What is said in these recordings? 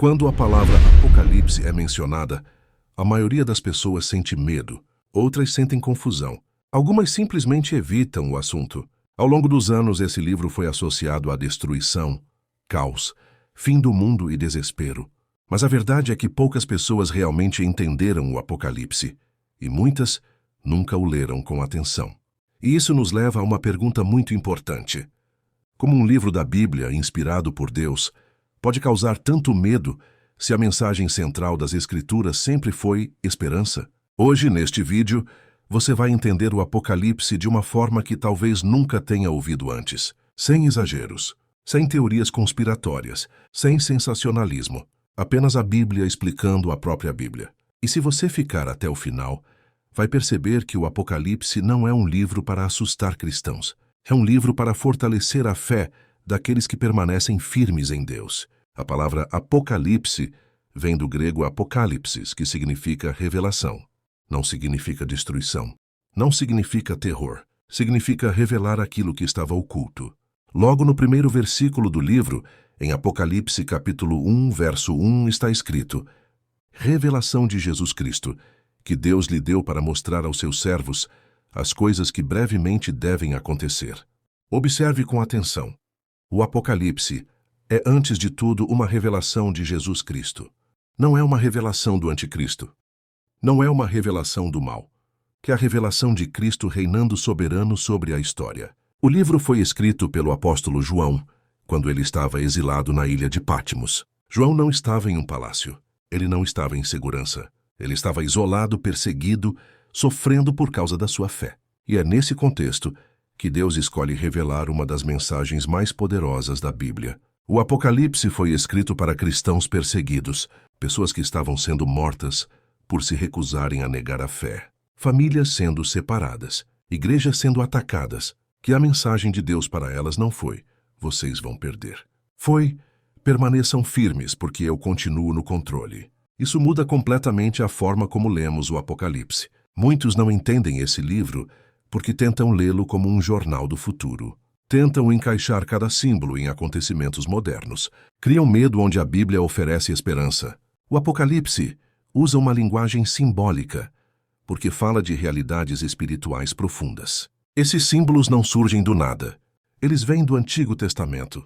Quando a palavra Apocalipse é mencionada, a maioria das pessoas sente medo, outras sentem confusão. Algumas simplesmente evitam o assunto. Ao longo dos anos, esse livro foi associado à destruição, caos, fim do mundo e desespero. Mas a verdade é que poucas pessoas realmente entenderam o Apocalipse, e muitas nunca o leram com atenção. E isso nos leva a uma pergunta muito importante. Como um livro da Bíblia, inspirado por Deus, pode causar tanto medo se a mensagem central das Escrituras sempre foi esperança? Hoje, neste vídeo, você vai entender o Apocalipse de uma forma que talvez nunca tenha ouvido antes, sem exageros, sem teorias conspiratórias, sem sensacionalismo, apenas a Bíblia explicando a própria Bíblia. E se você ficar até o final, vai perceber que o Apocalipse não é um livro para assustar cristãos. É um livro para fortalecer a fé daqueles que permanecem firmes em Deus. A palavra Apocalipse vem do grego apocalipsis, que significa revelação. Não significa destruição. Não significa terror. Significa revelar aquilo que estava oculto. Logo no primeiro versículo do livro, em Apocalipse capítulo 1, verso 1, está escrito: Revelação de Jesus Cristo, que Deus lhe deu para mostrar aos seus servos as coisas que brevemente devem acontecer. Observe com atenção. O Apocalipse é, antes de tudo, uma revelação de Jesus Cristo. Não é uma revelação do anticristo. Não é uma revelação do mal. É a revelação de Cristo reinando soberano sobre a história. O livro foi escrito pelo apóstolo João, quando ele estava exilado na ilha de Patmos. João não estava em um palácio. Ele não estava em segurança. Ele estava isolado, perseguido, sofrendo por causa da sua fé. E é nesse contexto que Deus escolhe revelar uma das mensagens mais poderosas da Bíblia. O Apocalipse foi escrito para cristãos perseguidos, pessoas que estavam sendo mortas por se recusarem a negar a fé, famílias sendo separadas, igrejas sendo atacadas, que a mensagem de Deus para elas não foi: vocês vão perder. Foi: permaneçam firmes, porque eu continuo no controle. Isso muda completamente a forma como lemos o Apocalipse. Muitos não entendem esse livro porque tentam lê-lo como um jornal do futuro. Tentam encaixar cada símbolo em acontecimentos modernos. Criam medo onde a Bíblia oferece esperança. O Apocalipse usa uma linguagem simbólica, porque fala de realidades espirituais profundas. Esses símbolos não surgem do nada. Eles vêm do Antigo Testamento.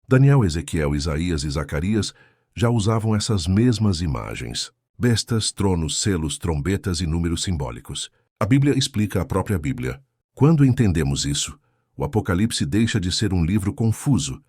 Daniel, Ezequiel, Isaías e Zacarias já usavam essas mesmas imagens: bestas, tronos, selos, trombetas e números simbólicos. A Bíblia explica a própria Bíblia. Quando entendemos isso, o Apocalipse deixa de ser um livro confuso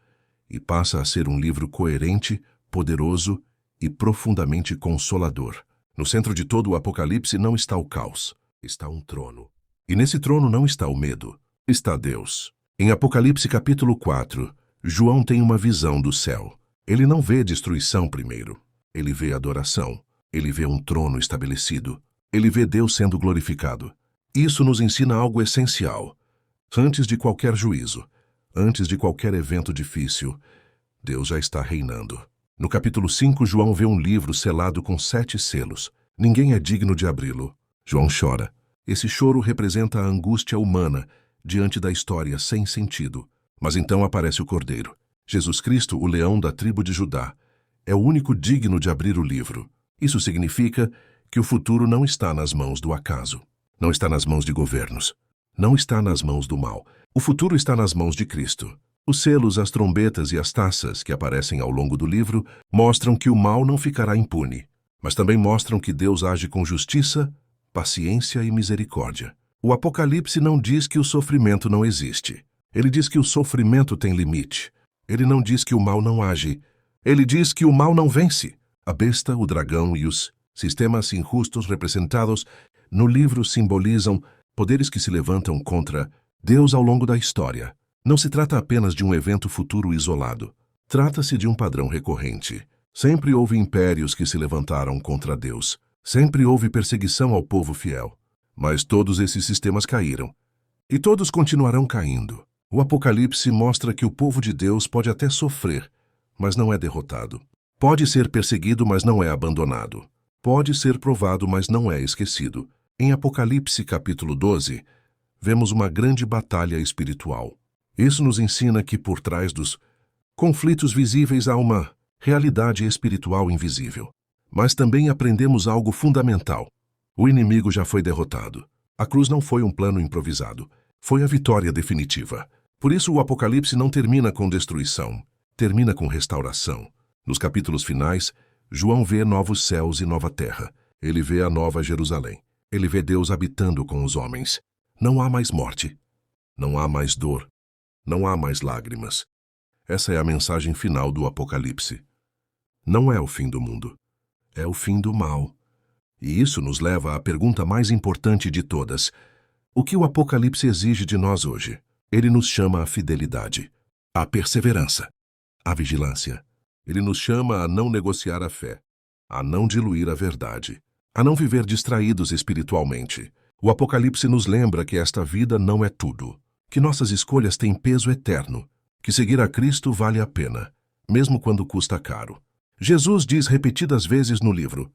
e passa a ser um livro coerente, poderoso e profundamente consolador. No centro de todo o Apocalipse não está o caos, está um trono. E nesse trono não está o medo, está Deus. Em Apocalipse capítulo 4, João tem uma visão do céu. Ele não vê destruição primeiro, ele vê adoração, ele vê um trono estabelecido. Ele vê Deus sendo glorificado. Isso nos ensina algo essencial. Antes de qualquer juízo, antes de qualquer evento difícil, Deus já está reinando. No capítulo 5, João vê um livro selado com 7 selos. Ninguém é digno de abri-lo. João chora. Esse choro representa a angústia humana diante da história sem sentido. Mas então aparece o Cordeiro. Jesus Cristo, o leão da tribo de Judá, é o único digno de abrir o livro. Isso significa que o futuro não está nas mãos do acaso, não está nas mãos de governos, não está nas mãos do mal. O futuro está nas mãos de Cristo. Os selos, as trombetas e as taças que aparecem ao longo do livro mostram que o mal não ficará impune, mas também mostram que Deus age com justiça, paciência e misericórdia. O Apocalipse não diz que o sofrimento não existe. Ele diz que o sofrimento tem limite. Ele não diz que o mal não age. Ele diz que o mal não vence. A besta, o dragão e os sistemas injustos representados no livro simbolizam poderes que se levantam contra Deus ao longo da história. Não se trata apenas de um evento futuro isolado. Trata-se de um padrão recorrente. Sempre houve impérios que se levantaram contra Deus. Sempre houve perseguição ao povo fiel. Mas todos esses sistemas caíram. E todos continuarão caindo. O Apocalipse mostra que o povo de Deus pode até sofrer, mas não é derrotado. Pode ser perseguido, mas não é abandonado. Pode ser provado, mas não é esquecido. Em Apocalipse capítulo 12, vemos uma grande batalha espiritual. Isso nos ensina que por trás dos conflitos visíveis há uma realidade espiritual invisível. Mas também aprendemos algo fundamental. O inimigo já foi derrotado. A cruz não foi um plano improvisado. Foi a vitória definitiva. Por isso o Apocalipse não termina com destruição. Termina com restauração. Nos capítulos finais, João vê novos céus e nova terra. Ele vê a nova Jerusalém. Ele vê Deus habitando com os homens. Não há mais morte. Não há mais dor. Não há mais lágrimas. Essa é a mensagem final do Apocalipse. Não é o fim do mundo. É o fim do mal. E isso nos leva à pergunta mais importante de todas. O que o Apocalipse exige de nós hoje? Ele nos chama à fidelidade, à perseverança, à vigilância. Ele nos chama a não negociar a fé, a não diluir a verdade, a não viver distraídos espiritualmente. O Apocalipse nos lembra que esta vida não é tudo, que nossas escolhas têm peso eterno, que seguir a Cristo vale a pena, mesmo quando custa caro. Jesus diz repetidas vezes no livro: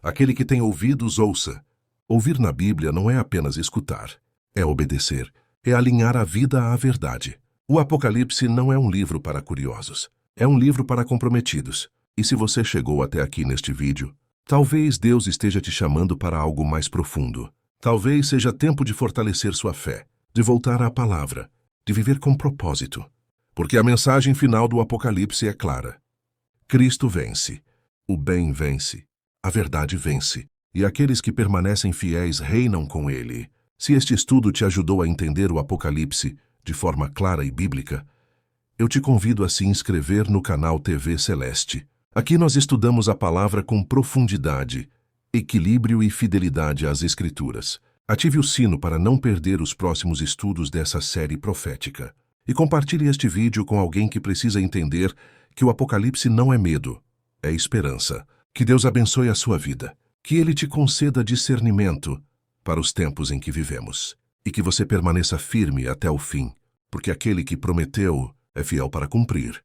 aquele que tem ouvidos, ouça. Ouvir na Bíblia não é apenas escutar, é obedecer, é alinhar a vida à verdade. O Apocalipse não é um livro para curiosos, é um livro para comprometidos. E se você chegou até aqui neste vídeo, talvez Deus esteja te chamando para algo mais profundo. Talvez seja tempo de fortalecer sua fé, de voltar à palavra, de viver com propósito. Porque a mensagem final do Apocalipse é clara. Cristo vence, o bem vence, a verdade vence, e aqueles que permanecem fiéis reinam com ele. Se este estudo te ajudou a entender o Apocalipse de forma clara e bíblica, eu te convido a se inscrever no canal TV Celeste. Aqui nós estudamos a palavra com profundidade, equilíbrio e fidelidade às Escrituras. Ative o sino para não perder os próximos estudos dessa série profética. E compartilhe este vídeo com alguém que precisa entender que o Apocalipse não é medo, é esperança. Que Deus abençoe a sua vida. Que Ele te conceda discernimento para os tempos em que vivemos. E que você permaneça firme até o fim, porque aquele que prometeu é fiel para cumprir.